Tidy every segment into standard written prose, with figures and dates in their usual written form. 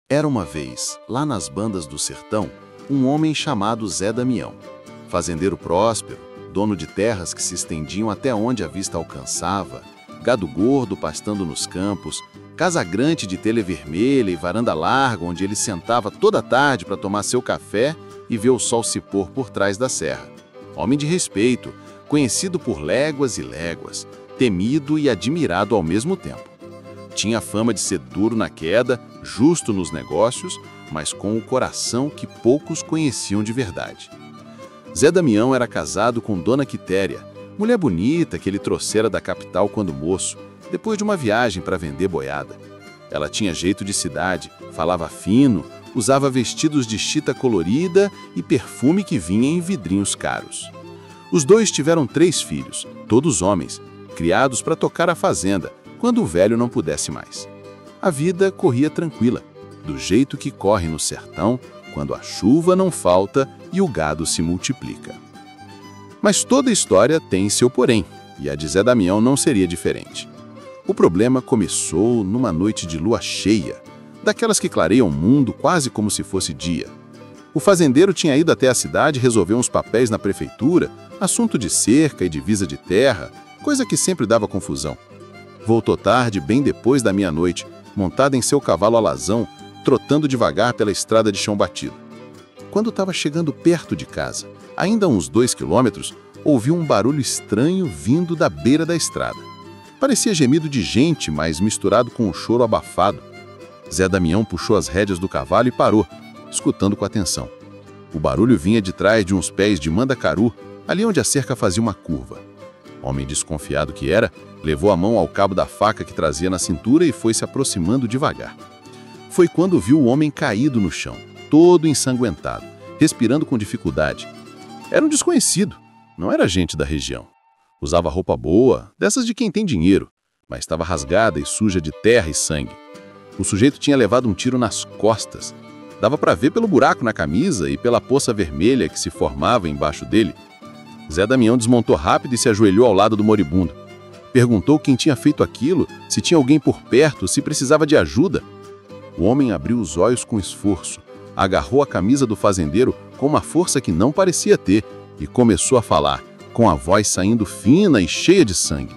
Era uma vez, lá nas bandas do sertão, um homem chamado Zé Damião. Fazendeiro próspero, dono de terras que se estendiam até onde a vista alcançava, gado gordo pastando nos campos, casa grande de telha vermelha e varanda larga onde ele sentava toda tarde para tomar seu café e ver o sol se pôr por trás da serra. Homem de respeito, conhecido por léguas e léguas, temido e admirado ao mesmo tempo. Tinha fama de ser duro na queda, justo nos negócios, mas com o coração que poucos conheciam de verdade. Zé Damião era casado com Dona Quitéria, mulher bonita que ele trouxera da capital quando moço, depois de uma viagem para vender boiada. Ela tinha jeito de cidade, falava fino, usava vestidos de chita colorida e perfume que vinha em vidrinhos caros. Os dois tiveram 3 filhos, todos homens, criados para tocar a fazenda, quando o velho não pudesse mais. A vida corria tranquila, do jeito que corre no sertão, quando a chuva não falta e o gado se multiplica. Mas toda história tem seu porém, e a de Zé Damião não seria diferente. O problema começou numa noite de lua cheia, daquelas que clareiam o mundo quase como se fosse dia. O fazendeiro tinha ido até a cidade resolver uns papéis na prefeitura, assunto de cerca e divisa de terra, coisa que sempre dava confusão. Voltou tarde, bem depois da meia-noite, montado em seu cavalo alazão, trotando devagar pela estrada de chão batido. Quando estava chegando perto de casa, ainda a uns 2 quilômetros, ouviu um barulho estranho vindo da beira da estrada. Parecia gemido de gente, mas misturado com um choro abafado. Zé Damião puxou as rédeas do cavalo e parou, escutando com atenção. O barulho vinha de trás de uns pés de mandacaru, ali onde a cerca fazia uma curva. Homem desconfiado que era, levou a mão ao cabo da faca que trazia na cintura e foi se aproximando devagar. Foi quando viu o homem caído no chão, todo ensanguentado, respirando com dificuldade. Era um desconhecido, não era gente da região. Usava roupa boa, dessas de quem tem dinheiro, mas estava rasgada e suja de terra e sangue. O sujeito tinha levado um tiro nas costas. Dava para ver pelo buraco na camisa e pela poça vermelha que se formava embaixo dele. Zé Damião desmontou rápido e se ajoelhou ao lado do moribundo. Perguntou quem tinha feito aquilo, se tinha alguém por perto, se precisava de ajuda. O homem abriu os olhos com esforço, agarrou a camisa do fazendeiro com uma força que não parecia ter e começou a falar, com a voz saindo fina e cheia de sangue.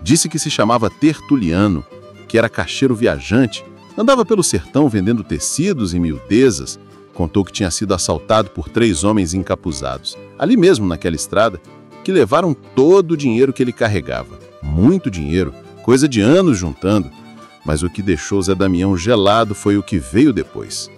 Disse que se chamava Tertuliano, que era caixeiro viajante, andava pelo sertão vendendo tecidos e miudezas. Contou que tinha sido assaltado por 3 homens encapuzados, ali mesmo naquela estrada, que levaram todo o dinheiro que ele carregava. Muito dinheiro, coisa de anos juntando. Mas o que deixou Zé Damião gelado foi o que veio depois.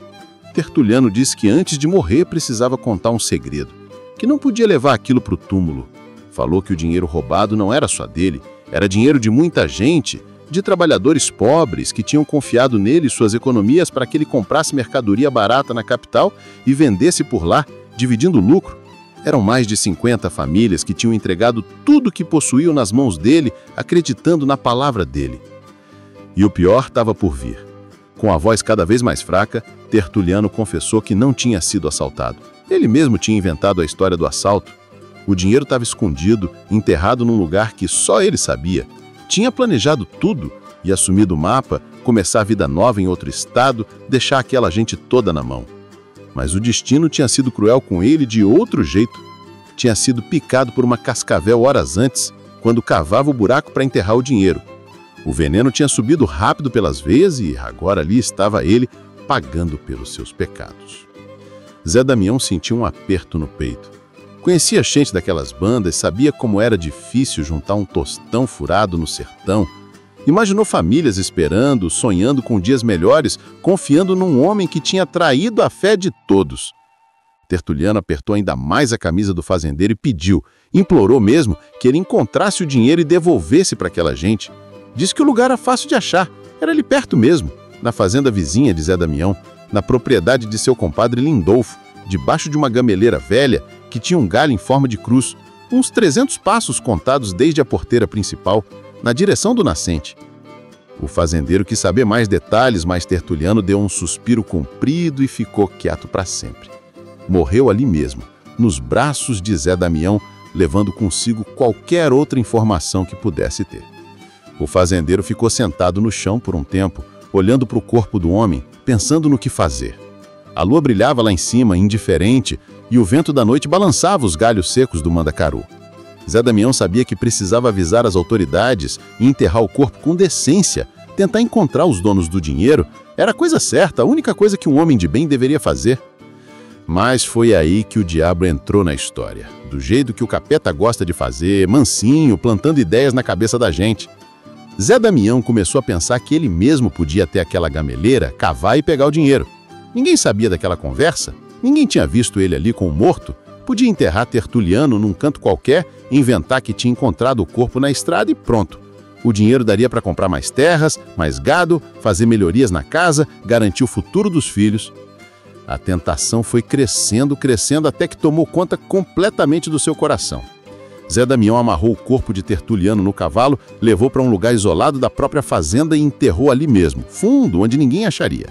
Tertuliano disse que antes de morrer precisava contar um segredo, que não podia levar aquilo para o túmulo. Falou que o dinheiro roubado não era só dele, era dinheiro de muita gente, de trabalhadores pobres que tinham confiado nele suas economias para que ele comprasse mercadoria barata na capital e vendesse por lá, dividindo o lucro. Eram mais de 50 famílias que tinham entregado tudo que possuíam nas mãos dele, acreditando na palavra dele. E o pior estava por vir. Com a voz cada vez mais fraca, Tertuliano confessou que não tinha sido assaltado. Ele mesmo tinha inventado a história do assalto. O dinheiro estava escondido, enterrado num lugar que só ele sabia. Tinha planejado tudo e assumido o mapa, começar a vida nova em outro estado, deixar aquela gente toda na mão. Mas o destino tinha sido cruel com ele de outro jeito. Tinha sido picado por uma cascavel horas antes, quando cavava o buraco para enterrar o dinheiro. O veneno tinha subido rápido pelas veias e agora ali estava ele pagando pelos seus pecados. Zé Damião sentiu um aperto no peito. Conhecia gente daquelas bandas, sabia como era difícil juntar um tostão furado no sertão. Imaginou famílias esperando, sonhando com dias melhores, confiando num homem que tinha traído a fé de todos. Tertuliano apertou ainda mais a camisa do fazendeiro e pediu, implorou mesmo, que ele encontrasse o dinheiro e devolvesse para aquela gente. Disse que o lugar era fácil de achar, era ali perto mesmo, na fazenda vizinha de Zé Damião, na propriedade de seu compadre Lindolfo, debaixo de uma gameleira velha que tinha um galho em forma de cruz, uns 300 passos contados desde a porteira principal, na direção do nascente. O fazendeiro quis saber mais detalhes, mas Tertuliano deu um suspiro comprido e ficou quieto para sempre. Morreu ali mesmo, nos braços de Zé Damião, levando consigo qualquer outra informação que pudesse ter. O fazendeiro ficou sentado no chão por um tempo, olhando para o corpo do homem, pensando no que fazer. A lua brilhava lá em cima, indiferente, e o vento da noite balançava os galhos secos do mandacaru. Zé Damião sabia que precisava avisar as autoridades e enterrar o corpo com decência. Tentar encontrar os donos do dinheiro era a coisa certa, a única coisa que um homem de bem deveria fazer. Mas foi aí que o diabo entrou na história, do jeito que o capeta gosta de fazer, mansinho, plantando ideias na cabeça da gente. Zé Damião começou a pensar que ele mesmo podia ter aquela gameleira, cavar e pegar o dinheiro. Ninguém sabia daquela conversa, ninguém tinha visto ele ali com o morto. Podia enterrar Tertuliano num canto qualquer, inventar que tinha encontrado o corpo na estrada e pronto. O dinheiro daria para comprar mais terras, mais gado, fazer melhorias na casa, garantir o futuro dos filhos. A tentação foi crescendo, crescendo, até que tomou conta completamente do seu coração. Zé Damião amarrou o corpo de Tertuliano no cavalo, levou para um lugar isolado da própria fazenda e enterrou ali mesmo, fundo, onde ninguém acharia.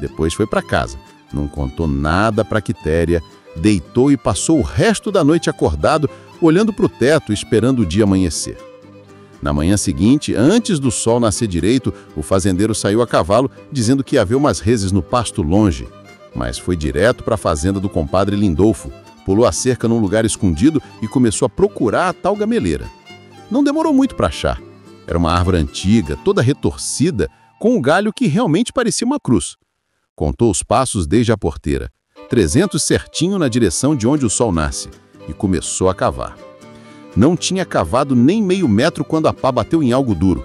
Depois foi para casa, não contou nada para Quitéria, deitou e passou o resto da noite acordado, olhando para o teto, esperando o dia amanhecer. Na manhã seguinte, antes do sol nascer direito, o fazendeiro saiu a cavalo, dizendo que ia ver umas reses no pasto longe. Mas foi direto para a fazenda do compadre Lindolfo, pulou a cerca num lugar escondido e começou a procurar a tal gameleira. Não demorou muito para achar. Era uma árvore antiga, toda retorcida, com um galho que realmente parecia uma cruz. Contou os passos desde a porteira, 300 certinho na direção de onde o sol nasce, e começou a cavar. Não tinha cavado nem meio metro quando a pá bateu em algo duro.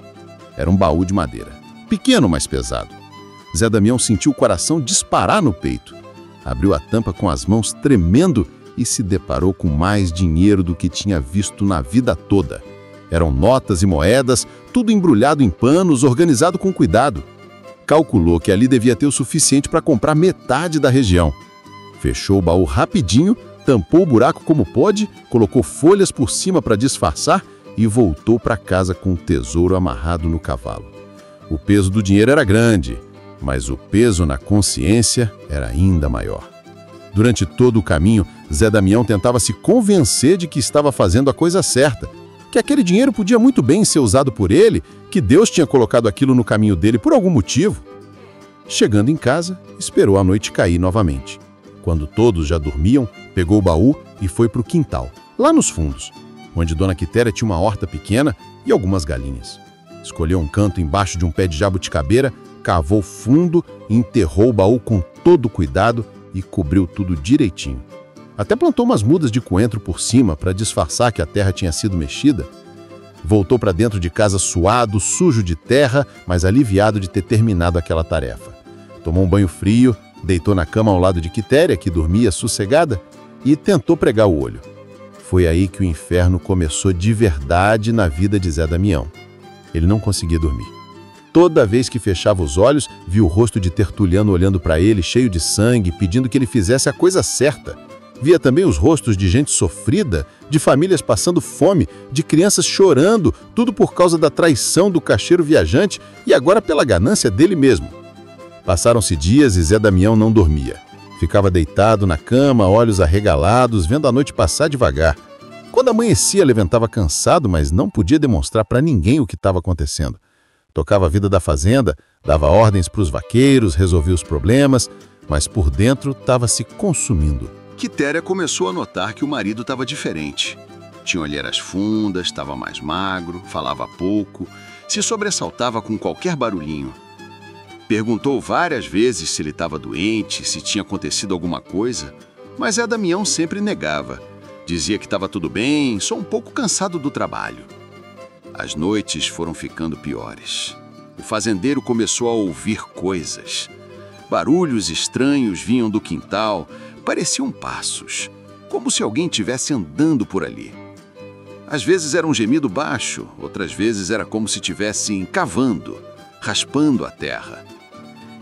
Era um baú de madeira, pequeno, mas pesado. Zé Damião sentiu o coração disparar no peito. Abriu a tampa com as mãos tremendo e se deparou com mais dinheiro do que tinha visto na vida toda. Eram notas e moedas, tudo embrulhado em panos, organizado com cuidado. Calculou que ali devia ter o suficiente para comprar metade da região. Fechou o baú rapidinho, tampou o buraco como pôde, colocou folhas por cima para disfarçar e voltou para casa com o tesouro amarrado no cavalo. O peso do dinheiro era grande, mas o peso na consciência era ainda maior. Durante todo o caminho, Zé Damião tentava se convencer de que estava fazendo a coisa certa, que aquele dinheiro podia muito bem ser usado por ele, que Deus tinha colocado aquilo no caminho dele por algum motivo. Chegando em casa, esperou a noite cair novamente. Quando todos já dormiam, pegou o baú e foi para o quintal, lá nos fundos, onde Dona Quitéria tinha uma horta pequena e algumas galinhas. Escolheu um canto embaixo de um pé de jabuticabeira, cavou fundo, enterrou o baú com todo cuidado e cobriu tudo direitinho. Até plantou umas mudas de coentro por cima para disfarçar que a terra tinha sido mexida. Voltou para dentro de casa suado, sujo de terra, mas aliviado de ter terminado aquela tarefa. Tomou um banho frio, deitou na cama ao lado de Quitéria, que dormia sossegada, e tentou pregar o olho. Foi aí que o inferno começou de verdade na vida de Zé Damião. Ele não conseguia dormir. Toda vez que fechava os olhos, via o rosto de Tertuliano olhando para ele, cheio de sangue, pedindo que ele fizesse a coisa certa. Via também os rostos de gente sofrida, de famílias passando fome, de crianças chorando, tudo por causa da traição do caixeiro viajante e agora pela ganância dele mesmo. Passaram-se dias e Zé Damião não dormia. Ficava deitado na cama, olhos arregalados, vendo a noite passar devagar. Quando amanhecia, levantava cansado, mas não podia demonstrar para ninguém o que estava acontecendo. Tocava a vida da fazenda, dava ordens para os vaqueiros, resolvia os problemas, mas por dentro estava se consumindo. Quitéria começou a notar que o marido estava diferente. Tinha olheiras fundas, estava mais magro, falava pouco, se sobressaltava com qualquer barulhinho. Perguntou várias vezes se ele estava doente, se tinha acontecido alguma coisa, mas Zé Damião sempre negava. Dizia que estava tudo bem, só um pouco cansado do trabalho. As noites foram ficando piores. O fazendeiro começou a ouvir coisas. Barulhos estranhos vinham do quintal, pareciam passos, como se alguém estivesse andando por ali. Às vezes era um gemido baixo, outras vezes era como se estivessem cavando, raspando a terra.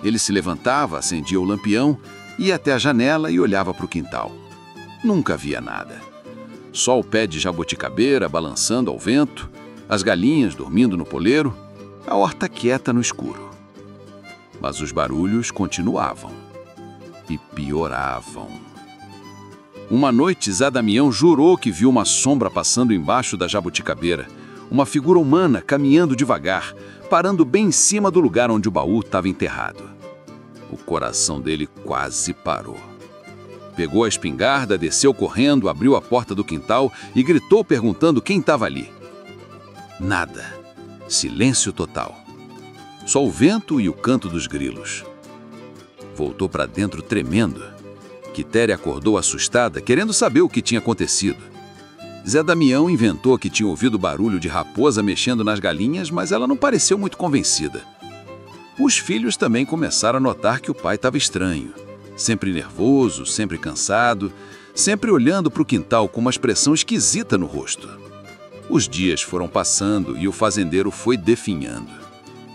Ele se levantava, acendia o lampião, ia até a janela e olhava para o quintal. Nunca via nada. Só o pé de jabuticabeira balançando ao vento, as galinhas dormindo no poleiro, a horta quieta no escuro. Mas os barulhos continuavam e pioravam. Uma noite, Zé Damião jurou que viu uma sombra passando embaixo da jabuticabeira, uma figura humana caminhando devagar, parando bem em cima do lugar onde o baú estava enterrado. O coração dele quase parou. Pegou a espingarda, desceu correndo, abriu a porta do quintal e gritou perguntando quem estava ali. Nada. Silêncio total. Só o vento e o canto dos grilos. Voltou para dentro tremendo. Quitéria acordou assustada, querendo saber o que tinha acontecido. Zé Damião inventou que tinha ouvido barulho de raposa mexendo nas galinhas, mas ela não pareceu muito convencida. Os filhos também começaram a notar que o pai estava estranho. Sempre nervoso, sempre cansado, sempre olhando para o quintal com uma expressão esquisita no rosto. Os dias foram passando e o fazendeiro foi definhando.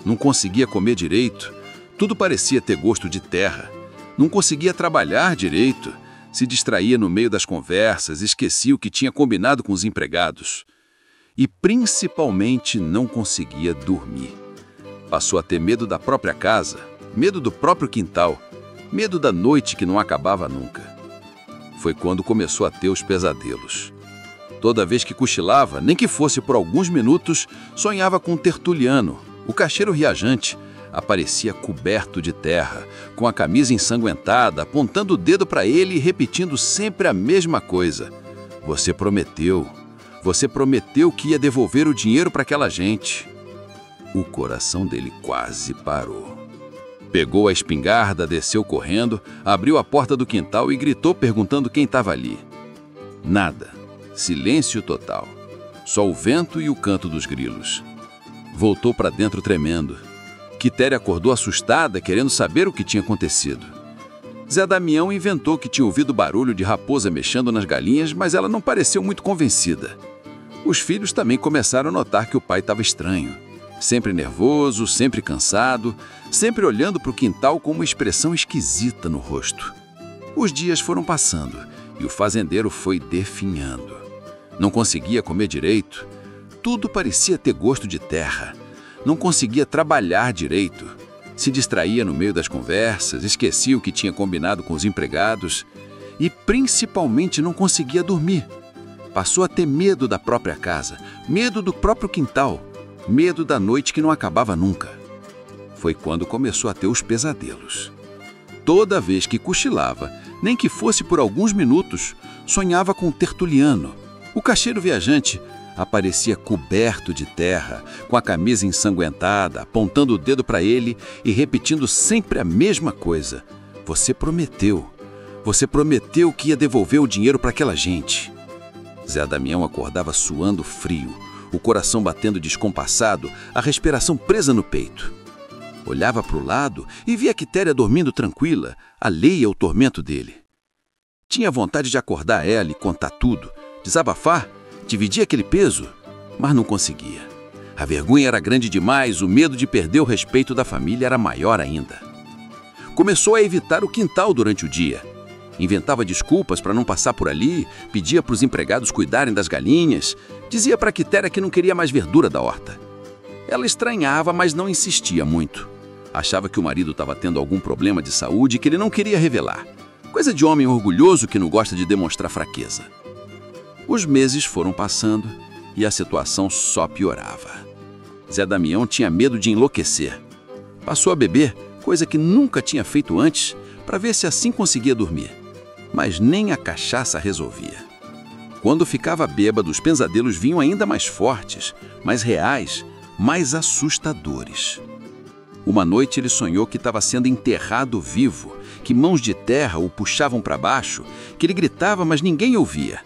Não conseguia comer direito, tudo parecia ter gosto de terra. Não conseguia trabalhar direito, se distraía no meio das conversas, esquecia o que tinha combinado com os empregados. E principalmente não conseguia dormir. Passou a ter medo da própria casa, medo do próprio quintal, medo da noite que não acabava nunca. Foi quando começou a ter os pesadelos. Toda vez que cochilava, nem que fosse por alguns minutos, sonhava com Tertuliano, o caixeiro viajante. Aparecia coberto de terra, com a camisa ensanguentada, apontando o dedo para ele e repetindo sempre a mesma coisa. Você prometeu que ia devolver o dinheiro para aquela gente. O coração dele quase parou. Pegou a espingarda, desceu correndo, abriu a porta do quintal e gritou perguntando quem estava ali. Nada. Silêncio total. Só o vento e o canto dos grilos. Voltou para dentro tremendo. Quitéria acordou assustada, querendo saber o que tinha acontecido. Zé Damião inventou que tinha ouvido barulho de raposa mexendo nas galinhas, mas ela não pareceu muito convencida. Os filhos também começaram a notar que o pai estava estranho. Sempre nervoso, sempre cansado, sempre olhando para o quintal com uma expressão esquisita no rosto. Os dias foram passando e o fazendeiro foi definhando. Não conseguia comer direito. Tudo parecia ter gosto de terra. Não conseguia trabalhar direito. Se distraía no meio das conversas, esquecia o que tinha combinado com os empregados e, principalmente, não conseguia dormir. Passou a ter medo da própria casa, medo do próprio quintal, medo da noite que não acabava nunca. Foi quando começou a ter os pesadelos. Toda vez que cochilava, nem que fosse por alguns minutos, sonhava com Tertuliano, o caixeiro viajante. Aparecia coberto de terra, com a camisa ensanguentada, apontando o dedo para ele e repetindo sempre a mesma coisa. Você prometeu que ia devolver o dinheiro para aquela gente. Zé Damião acordava suando frio, o coração batendo descompassado, a respiração presa no peito. Olhava para o lado e via Quitéria dormindo tranquila, alheia ao tormento dele. Tinha vontade de acordar ela e contar tudo, desabafar, dividir aquele peso, mas não conseguia. A vergonha era grande demais, o medo de perder o respeito da família era maior ainda. Começou a evitar o quintal durante o dia. Inventava desculpas para não passar por ali, pedia para os empregados cuidarem das galinhas, dizia para Quitéria que não queria mais verdura da horta. Ela estranhava, mas não insistia muito. Achava que o marido estava tendo algum problema de saúde que ele não queria revelar. Coisa de homem orgulhoso que não gosta de demonstrar fraqueza. Os meses foram passando e a situação só piorava. Zé Damião tinha medo de enlouquecer. Passou a beber, coisa que nunca tinha feito antes, para ver se assim conseguia dormir. Mas nem a cachaça resolvia. Quando ficava bêbado, os pesadelos vinham ainda mais fortes, mais reais, mais assustadores. Uma noite ele sonhou que estava sendo enterrado vivo, que mãos de terra o puxavam para baixo, que ele gritava, mas ninguém ouvia.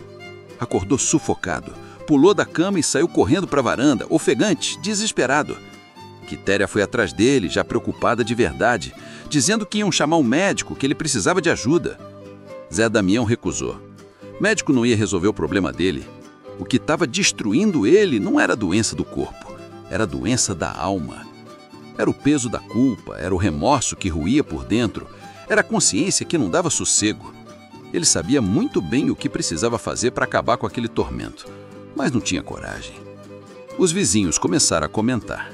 Acordou sufocado, pulou da cama e saiu correndo para a varanda, ofegante, desesperado. Quitéria foi atrás dele, já preocupada de verdade, dizendo que iam chamar um médico, que ele precisava de ajuda. Zé Damião recusou. Médico não ia resolver o problema dele. O que estava destruindo ele não era a doença do corpo, era a doença da alma. Era o peso da culpa, era o remorso que ruía por dentro, era a consciência que não dava sossego. Ele sabia muito bem o que precisava fazer para acabar com aquele tormento, mas não tinha coragem. Os vizinhos começaram a comentar.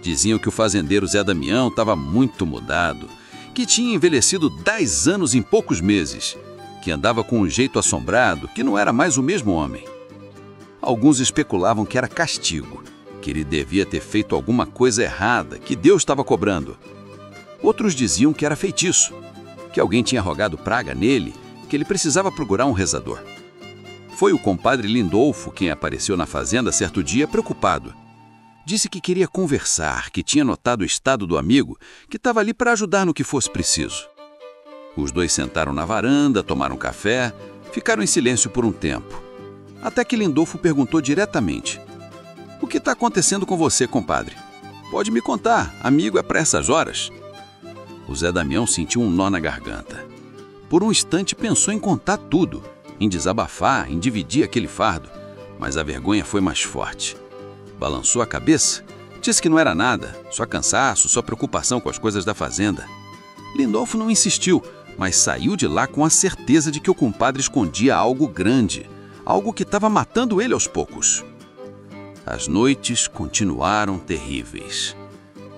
Diziam que o fazendeiro Zé Damião estava muito mudado, que tinha envelhecido 10 anos em poucos meses, que andava com um jeito assombrado, que não era mais o mesmo homem. Alguns especulavam que era castigo, que ele devia ter feito alguma coisa errada, que Deus estava cobrando. Outros diziam que era feitiço, que alguém tinha rogado praga nele, que ele precisava procurar um rezador. Foi o compadre Lindolfo quem apareceu na fazenda certo dia preocupado. Disse que queria conversar, que tinha notado o estado do amigo, que estava ali para ajudar no que fosse preciso. Os dois sentaram na varanda, tomaram café, ficaram em silêncio por um tempo. Até que Lindolfo perguntou diretamente: "O que está acontecendo com você, compadre? Pode me contar, amigo é para essas horas." O Zé Damião sentiu um nó na garganta. Por um instante pensou em contar tudo, em desabafar, em dividir aquele fardo, mas a vergonha foi mais forte. Balançou a cabeça, disse que não era nada, só cansaço, só preocupação com as coisas da fazenda. Lindolfo não insistiu, mas saiu de lá com a certeza de que o compadre escondia algo grande, algo que estava matando ele aos poucos. As noites continuaram terríveis.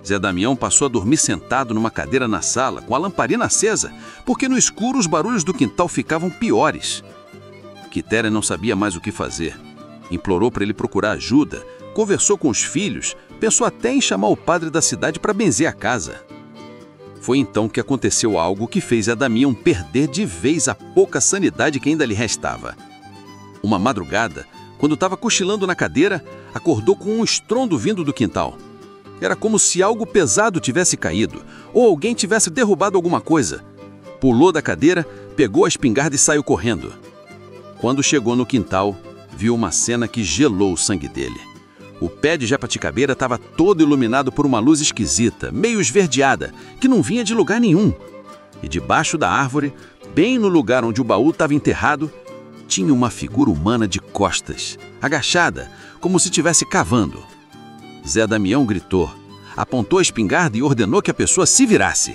Zé Damião passou a dormir sentado numa cadeira na sala, com a lamparina acesa, porque no escuro os barulhos do quintal ficavam piores. Quitéria não sabia mais o que fazer. Implorou para ele procurar ajuda, conversou com os filhos, pensou até em chamar o padre da cidade para benzer a casa. Foi então que aconteceu algo que fez Zé Damião perder de vez a pouca sanidade que ainda lhe restava. Uma madrugada, quando estava cochilando na cadeira, acordou com um estrondo vindo do quintal. Era como se algo pesado tivesse caído, ou alguém tivesse derrubado alguma coisa. Pulou da cadeira, pegou a espingarda e saiu correndo. Quando chegou no quintal, viu uma cena que gelou o sangue dele. O pé de jabuticabeira estava todo iluminado por uma luz esquisita, meio esverdeada, que não vinha de lugar nenhum. E debaixo da árvore, bem no lugar onde o baú estava enterrado, tinha uma figura humana de costas, agachada, como se estivesse cavando. Zé Damião gritou, apontou a espingarda e ordenou que a pessoa se virasse.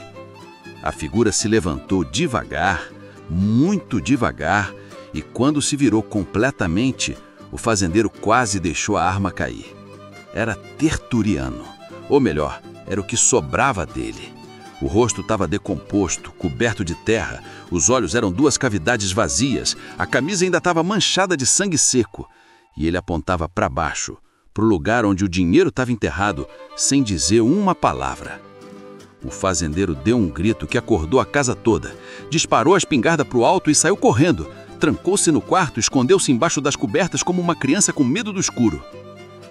A figura se levantou devagar, muito devagar, e quando se virou completamente, o fazendeiro quase deixou a arma cair. Era Tertuliano, ou melhor, era o que sobrava dele. O rosto estava decomposto, coberto de terra, os olhos eram duas cavidades vazias, a camisa ainda estava manchada de sangue seco, e ele apontava para baixo, para o lugar onde o dinheiro estava enterrado, sem dizer uma palavra. O fazendeiro deu um grito que acordou a casa toda, disparou a espingarda para o alto e saiu correndo, trancou-se no quarto, escondeu-se embaixo das cobertas como uma criança com medo do escuro.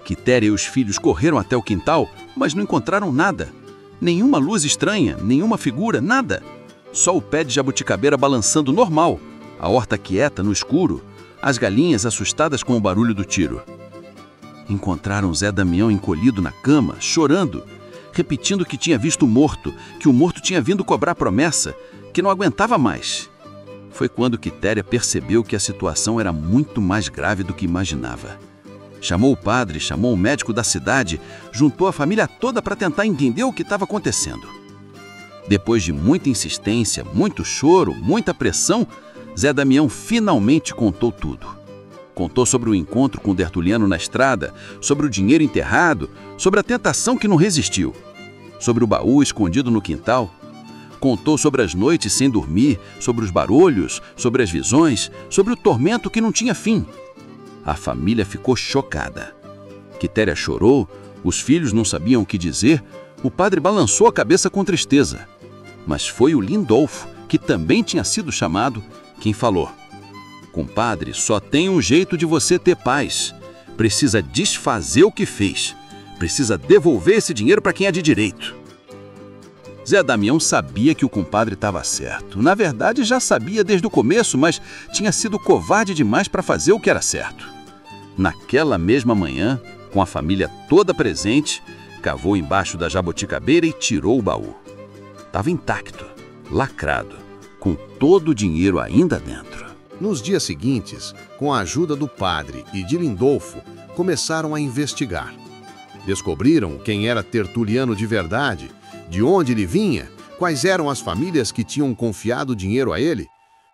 Quitéria e os filhos correram até o quintal, mas não encontraram nada. Nenhuma luz estranha, nenhuma figura, nada. Só o pé de jabuticabeira balançando normal, a horta quieta no escuro, as galinhas assustadas com o barulho do tiro. Encontraram Zé Damião encolhido na cama, chorando, repetindo que tinha visto o morto, que o morto tinha vindo cobrar promessa, que não aguentava mais. Foi quando Quitéria percebeu que a situação era muito mais grave do que imaginava. Chamou o padre, chamou o médico da cidade, juntou a família toda para tentar entender o que estava acontecendo. Depois de muita insistência, muito choro, muita pressão, Zé Damião finalmente contou tudo. Contou sobre o encontro com o Tertuliano na estrada, sobre o dinheiro enterrado, sobre a tentação que não resistiu, sobre o baú escondido no quintal. Contou sobre as noites sem dormir, sobre os barulhos, sobre as visões, sobre o tormento que não tinha fim. A família ficou chocada. Quitéria chorou, os filhos não sabiam o que dizer, o padre balançou a cabeça com tristeza. Mas foi o Lindolfo, que também tinha sido chamado, quem falou: "Compadre, só tem um jeito de você ter paz. Precisa desfazer o que fez. Precisa devolver esse dinheiro para quem é de direito." Zé Damião sabia que o compadre estava certo. Na verdade, já sabia desde o começo, mas tinha sido covarde demais para fazer o que era certo. Naquela mesma manhã, com a família toda presente, cavou embaixo da jabuticabeira e tirou o baú. Estava intacto, lacrado, com todo o dinheiro ainda dentro. Nos dias seguintes, com a ajuda do padre e de Lindolfo, começaram a investigar. Descobriram quem era Tertuliano de verdade, de onde ele vinha, quais eram as famílias que tinham confiado dinheiro a ele.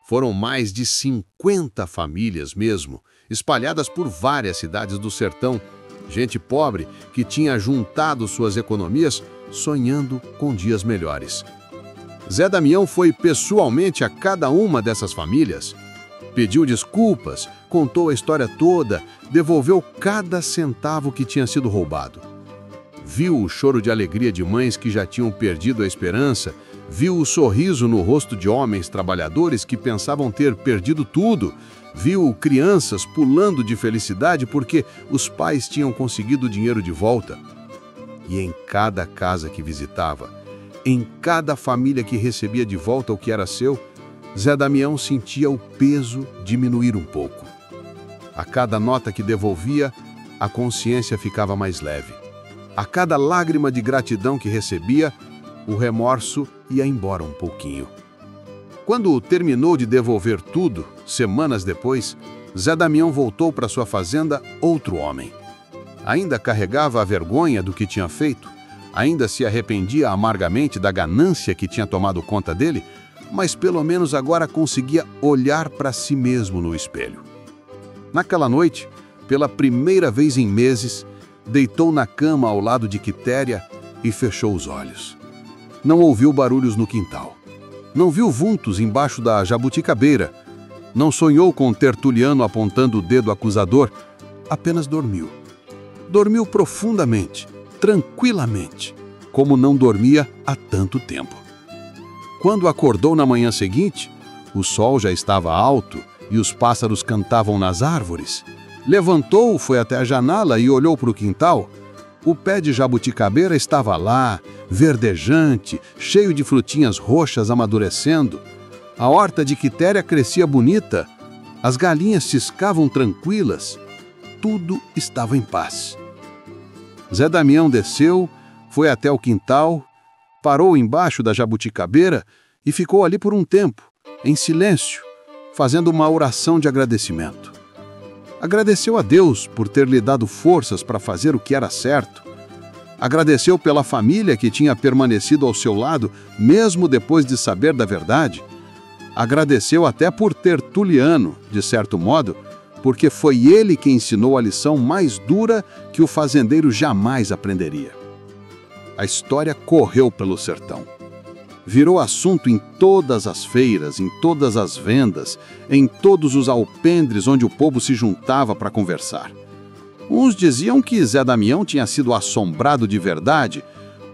Foram mais de 50 famílias mesmo, espalhadas por várias cidades do sertão. Gente pobre que tinha juntado suas economias, sonhando com dias melhores. Zé Damião foi pessoalmente a cada uma dessas famílias. Pediu desculpas, contou a história toda, devolveu cada centavo que tinha sido roubado. Viu o choro de alegria de mães que já tinham perdido a esperança, viu o sorriso no rosto de homens trabalhadores que pensavam ter perdido tudo, viu crianças pulando de felicidade porque os pais tinham conseguido o dinheiro de volta. E em cada casa que visitava, em cada família que recebia de volta o que era seu, Zé Damião sentia o peso diminuir um pouco. A cada nota que devolvia, a consciência ficava mais leve. A cada lágrima de gratidão que recebia, o remorso ia embora um pouquinho. Quando terminou de devolver tudo, semanas depois, Zé Damião voltou para sua fazenda outro homem. Ainda carregava a vergonha do que tinha feito, ainda se arrependia amargamente da ganância que tinha tomado conta dele, mas pelo menos agora conseguia olhar para si mesmo no espelho. Naquela noite, pela primeira vez em meses, deitou na cama ao lado de Quitéria e fechou os olhos. Não ouviu barulhos no quintal. Não viu vultos embaixo da jabuticabeira. Não sonhou com Tertuliano apontando o dedo acusador. Apenas dormiu. Dormiu profundamente, tranquilamente, como não dormia há tanto tempo. Quando acordou na manhã seguinte, o sol já estava alto e os pássaros cantavam nas árvores. Levantou, foi até a janela e olhou para o quintal. O pé de jabuticabeira estava lá, verdejante, cheio de frutinhas roxas amadurecendo. A horta de Quitéria crescia bonita. As galinhas ciscavam tranquilas. Tudo estava em paz. Zé Damião desceu, foi até o quintal, parou embaixo da jabuticabeira e ficou ali por um tempo, em silêncio, fazendo uma oração de agradecimento. Agradeceu a Deus por ter lhe dado forças para fazer o que era certo. Agradeceu pela família que tinha permanecido ao seu lado, mesmo depois de saber da verdade. Agradeceu até por Tertuliano, de certo modo, porque foi ele que ensinou a lição mais dura que o fazendeiro jamais aprenderia. A história correu pelo sertão. Virou assunto em todas as feiras, em todas as vendas, em todos os alpendres onde o povo se juntava para conversar. Uns diziam que Zé Damião tinha sido assombrado de verdade,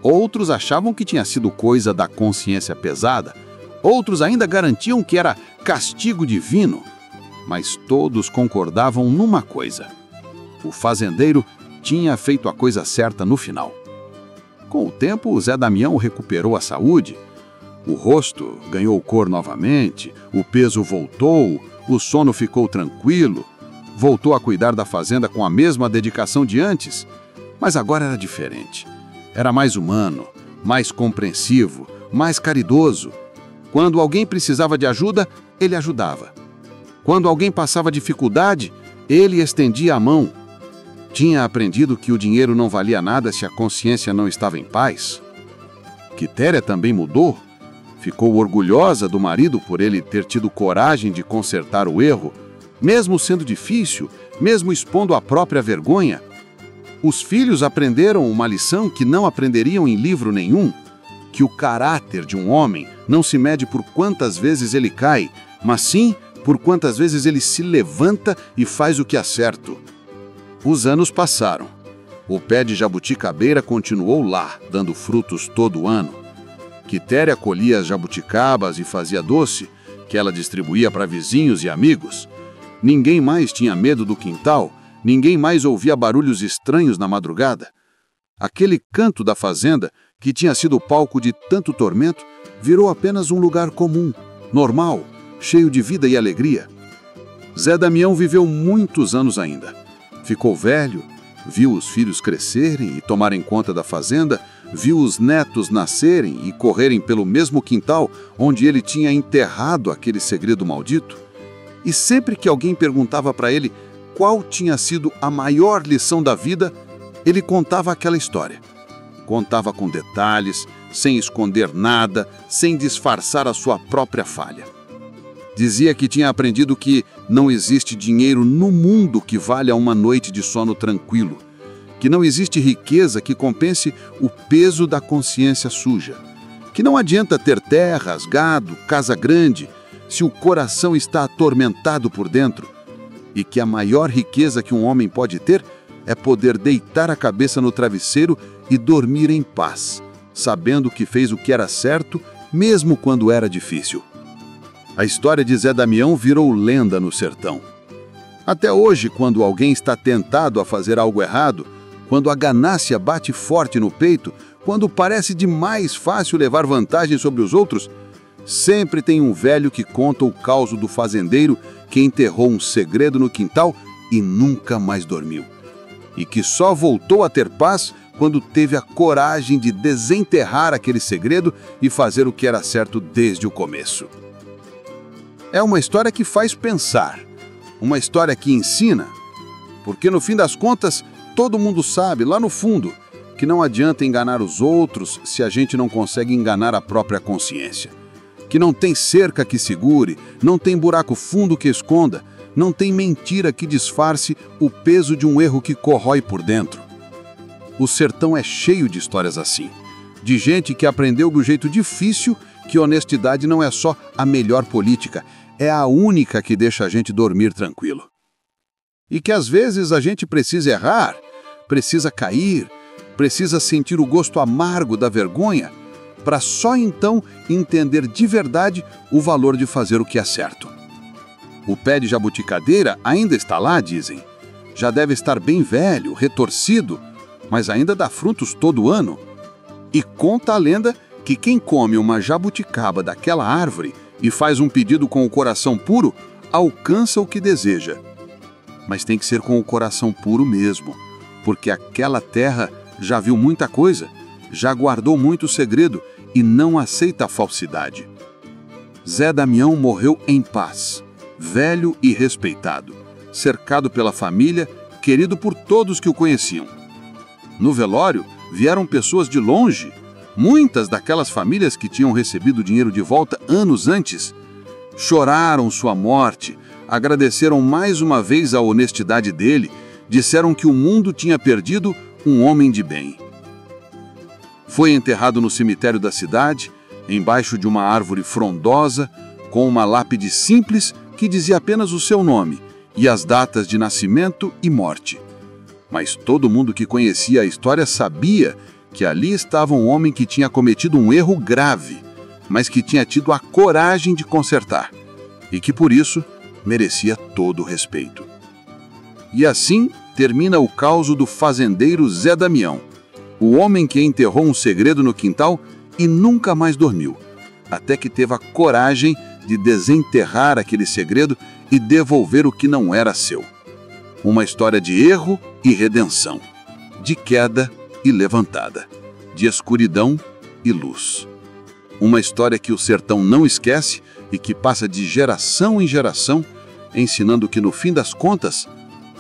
outros achavam que tinha sido coisa da consciência pesada, outros ainda garantiam que era castigo divino. Mas todos concordavam numa coisa: o fazendeiro tinha feito a coisa certa no final. Com o tempo, Zé Damião recuperou a saúde. O rosto ganhou cor novamente, o peso voltou, o sono ficou tranquilo, voltou a cuidar da fazenda com a mesma dedicação de antes, mas agora era diferente. Era mais humano, mais compreensivo, mais caridoso. Quando alguém precisava de ajuda, ele ajudava. Quando alguém passava dificuldade, ele estendia a mão. Tinha aprendido que o dinheiro não valia nada se a consciência não estava em paz. Quitéria também mudou. Ficou orgulhosa do marido por ele ter tido coragem de consertar o erro, mesmo sendo difícil, mesmo expondo a própria vergonha. Os filhos aprenderam uma lição que não aprenderiam em livro nenhum, que o caráter de um homem não se mede por quantas vezes ele cai, mas sim por quantas vezes ele se levanta e faz o que é certo. Os anos passaram. O pé de jabuticabeira continuou lá, dando frutos todo ano. Quitéria colhia as jabuticabas e fazia doce, que ela distribuía para vizinhos e amigos. Ninguém mais tinha medo do quintal, ninguém mais ouvia barulhos estranhos na madrugada. Aquele canto da fazenda, que tinha sido palco de tanto tormento, virou apenas um lugar comum, normal, cheio de vida e alegria. Zé Damião viveu muitos anos ainda. Ficou velho, viu os filhos crescerem e tomarem conta da fazenda, viu os netos nascerem e correrem pelo mesmo quintal onde ele tinha enterrado aquele segredo maldito. E sempre que alguém perguntava para ele qual tinha sido a maior lição da vida, ele contava aquela história. Contava com detalhes, sem esconder nada, sem disfarçar a sua própria falha. Dizia que tinha aprendido que não existe dinheiro no mundo que valha uma noite de sono tranquilo, que não existe riqueza que compense o peso da consciência suja, que não adianta ter terras, gado, casa grande, se o coração está atormentado por dentro, e que a maior riqueza que um homem pode ter é poder deitar a cabeça no travesseiro e dormir em paz, sabendo que fez o que era certo, mesmo quando era difícil. A história de Zé Damião virou lenda no sertão. Até hoje, quando alguém está tentado a fazer algo errado, quando a ganância bate forte no peito, quando parece demais fácil levar vantagem sobre os outros, sempre tem um velho que conta o caso do fazendeiro que enterrou um segredo no quintal e nunca mais dormiu. E que só voltou a ter paz quando teve a coragem de desenterrar aquele segredo e fazer o que era certo desde o começo. É uma história que faz pensar, uma história que ensina, porque no fim das contas, todo mundo sabe, lá no fundo, que não adianta enganar os outros se a gente não consegue enganar a própria consciência. Que não tem cerca que segure, não tem buraco fundo que esconda, não tem mentira que disfarce o peso de um erro que corrói por dentro. O sertão é cheio de histórias assim, de gente que aprendeu do jeito difícil que honestidade não é só a melhor política, é a única que deixa a gente dormir tranquilo. E que às vezes a gente precisa errar, precisa cair, precisa sentir o gosto amargo da vergonha, para só então entender de verdade o valor de fazer o que é certo. O pé de jabuticadeira ainda está lá, dizem. Já deve estar bem velho, retorcido, mas ainda dá frutos todo ano. E conta a lenda que quem come uma jabuticaba daquela árvore e faz um pedido com o coração puro, alcança o que deseja. Mas tem que ser com o coração puro mesmo, porque aquela terra já viu muita coisa, já guardou muito segredo e não aceita a falsidade. Zé Damião morreu em paz, velho e respeitado, cercado pela família, querido por todos que o conheciam. No velório, vieram pessoas de longe, muitas daquelas famílias que tinham recebido dinheiro de volta anos antes. Choraram sua morte, agradeceram mais uma vez a honestidade dele, disseram que o mundo tinha perdido um homem de bem. Foi enterrado no cemitério da cidade, embaixo de uma árvore frondosa, com uma lápide simples que dizia apenas o seu nome e as datas de nascimento e morte. Mas todo mundo que conhecia a história sabia que ali estava um homem que tinha cometido um erro grave, mas que tinha tido a coragem de consertar, e que por isso merecia todo o respeito. E assim termina o caos do fazendeiro Zé Damião, o homem que enterrou um segredo no quintal e nunca mais dormiu, até que teve a coragem de desenterrar aquele segredo e devolver o que não era seu. Uma história de erro e redenção, de queda e levantada, de escuridão e luz. Uma história que o sertão não esquece e que passa de geração em geração, ensinando que no fim das contas,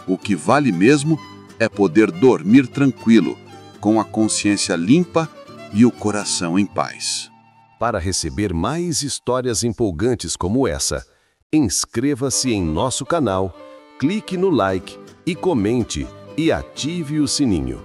o que vale mesmo é poder dormir tranquilo, com a consciência limpa e o coração em paz. Para receber mais histórias empolgantes como essa, inscreva-se em nosso canal, clique no like e comente e ative o sininho.